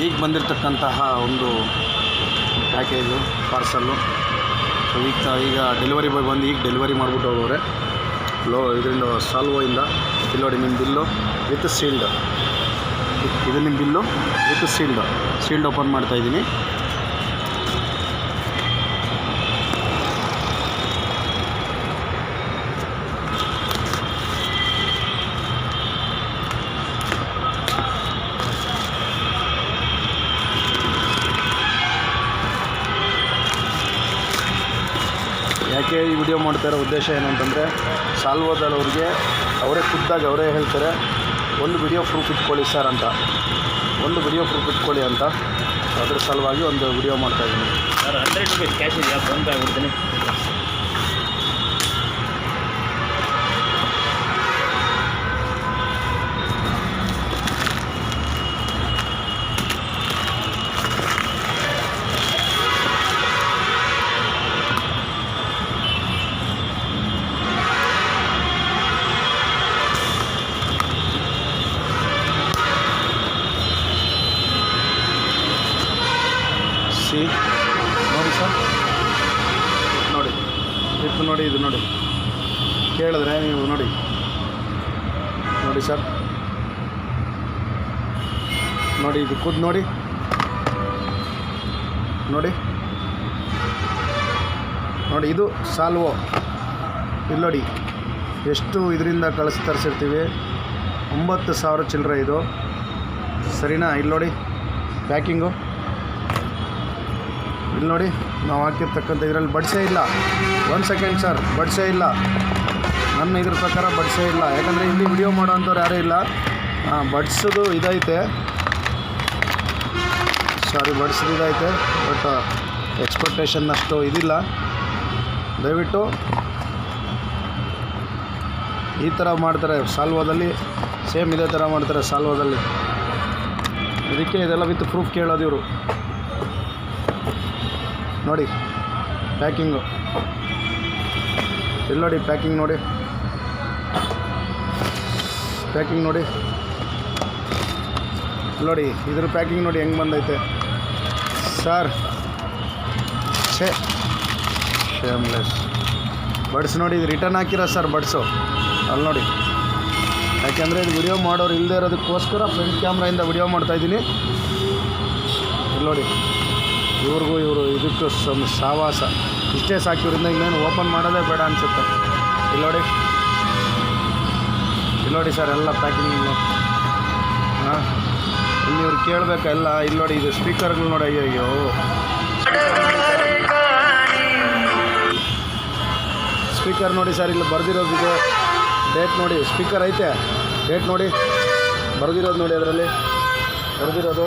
ಈಗ ಬಂದಿರತಕ್ಕಂತಹ ಒಂದು package parcel. So ಈಗ ಡೆಲಿವರಿ ಬಾಯ್ ಬಂದು ಈಗ ಡೆಲಿವರಿ ಮಾಡಿಬಿಟ್ಟು ಹೋಗೋರೆ ಇದರಿಂದ ಸಾಲ್ವೋಯಿಂದ. ಇಲ್ಲಿ ನೋಡಿ ನಿಮ್ಮ ಬಿಲ್ಲು ವಿತ್ ಸೀಲ್ಡ್. ಇದು ನಿಮ್ಮ ಬಿಲ್ಲು ವಿತ್ ಸೀಲ್ಡ್ ಓಪನ್ ಮಾಡ್ತಾಯಿದ್ದೀನಿ. ಯಾಕೆ ಈ ವಿಡಿಯೋ ಮಾಡ್ತಾ ಇರೋ ಉದ್ದೇಶ ಏನು ಅಂತಂದರೆ, ಸಾಲ್ವೋದವ್ರಿಗೆ ಅವರೇ ಖುದ್ದಾಗಿ ಅವರೇ ಹೇಳ್ತಾರೆ, ಒಂದು ವಿಡಿಯೋ ಪ್ರೂಫ್ ಇಟ್ಕೊಳ್ಳಿ ಸರ್ ಅಂತ, ಒಂದು ವಿಡಿಯೋ ಪ್ರೂಫ್ ಇಟ್ಕೊಳ್ಳಿ ಅಂತ. ಅದ್ರ ಸಲುವಾಗಿ ಒಂದು ವಿಡಿಯೋ ಮಾಡ್ತಾಯಿದ್ದೀನಿ ಸರ್. 100 ರೂಪೀಸ್ ಕ್ಯಾಶ್ ಇದೆಯಾ? ಫೋನ್ ಪೇ ಆಗ್ಬಿಡ್ತೀನಿ. ನೋಡಿ ಸರ್, ನೋಡಿ ಇದು ನೋಡಿ, ಕೇಳಿದ್ರೆ ನೀವು ನೋಡಿ ಸರ್, ನೋಡಿ ಇದು ಖುದ್ದು ನೋಡಿ ಇದು ಸಾಲ್ವೋ. ಇಲ್ಲಿ ನೋಡಿ ಎಷ್ಟು ಇದರಿಂದ ತರಿಸಿರ್ತೀವಿ, 9,000 ಚಿಲ್ಲರೆ ಇದು, ಸರಿನಾ? ಇಲ್ಲಿ ನೋಡಿ ಪ್ಯಾಕಿಂಗು, ಇಲ್ಲಿ ನೋಡಿ ನಾವು ಹಾಕಿರ್ತಕ್ಕಂಥ ಇದರಲ್ಲಿ ಬಡ್ಸೇ ಇಲ್ಲ. 1 ಸೆಕೆಂಡ್ ಸರ್, ಬಡ್ಸೇ ಇಲ್ಲ. ನನ್ನ ಇದ್ರ ಪ್ರಕಾರ ಬಡ್ಸೇ ಇಲ್ಲ, ಯಾಕಂದರೆ ಇಲ್ಲಿ ವಿಡಿಯೋ ಮಾಡೋವಂಥವ್ರು ಯಾರೂ ಇಲ್ಲ. ಬಡ್ಸೋದು ಇದೈತೆ, ಬಡ್ಸೋದು ಇದೈತೆ, ಬಟ್ ಎಕ್ಸ್ಪೆಕ್ಟೇಷನ್ ಅಷ್ಟು ಇದಿಲ್ಲ. ದಯವಿಟ್ಟು ಈ ಥರ ಮಾಡ್ತಾರೆ ಸಾಲ್ವೋದಲ್ಲಿ, ಸೇಮ್ ಇದೇ ಥರ ಮಾಡ್ತಾರೆ ಸಾಲ್ವೋದಲ್ಲಿ. ಇದಕ್ಕೆ ಇದೆಲ್ಲ ವಿತ್ ಪ್ರೂಫ್ ಕೇಳೋದು ಇವರು. ನೋಡಿ ಪ್ಯಾಕಿಂಗು, ಇಲ್ಲಿ ನೋಡಿ ಪ್ಯಾಕಿಂಗ್ ನೋಡಿ ನೋಡಿ ಇದ್ರ ಪ್ಯಾಕಿಂಗ್ ನೋಡಿ ಹೆಂಗೆ ಬಂದೈತೆ ಸರ್. ಶೇಮ್ಲೆಸ್ ಬಡ್ಸ್ ನೋಡಿ, ಇದು ರಿಟರ್ನ್ ಹಾಕಿರೋ ಸರ್ ಬಡ್ಸು. ಅಲ್ಲಿ ನೋಡಿ, ಯಾಕೆಂದರೆ ಇದು ವಿಡಿಯೋ ಮಾಡೋರು ಇಲ್ಲದೆ ಇರೋದಕ್ಕೋಸ್ಕರ ಫ್ರಂಟ್ ಕ್ಯಾಮ್ರಾಯಿಂದ ವಿಡಿಯೋ ಮಾಡ್ತಾಯಿದ್ದೀನಿ. ಇಲ್ಲಿ ನೋಡಿ, ಇವರು ಇದಕ್ಕೆ ಸಾವಾಸ ಇಷ್ಟೇ ಸಾಕು. ಇವರಿಂದ ಇನ್ನೇನು ಓಪನ್ ಮಾಡೋದೇ ಬೇಡ ಅನಿಸುತ್ತೆ. ಇಲ್ಲಿ ನೋಡಿ ಸರ್, ಎಲ್ಲ ಪ್ಯಾಕಿಂಗ್ ಇಲ್ಲಿ ಇವ್ರು ಕೇಳಬೇಕೆಲ್ಲ. ಇಲ್ಲಿ ನೋಡಿ ಇದು ಸ್ಪೀಕರ್ಗಳು ನೋಡಿ, ಅಯ್ಯೋ ಸ್ಪೀಕರ್ ನೋಡಿ ಸರ್, ಇಲ್ಲಿ ಬರೆದಿರೋದು ಇದು ಡೇಟ್ ನೋಡಿ, ಸ್ಪೀಕರ್ ಐತೆ, ಡೇಟ್ ನೋಡಿ, ಬರೆದಿರೋದು ನೋಡಿ, ಅದರಲ್ಲಿ ಬರೆದಿರೋದು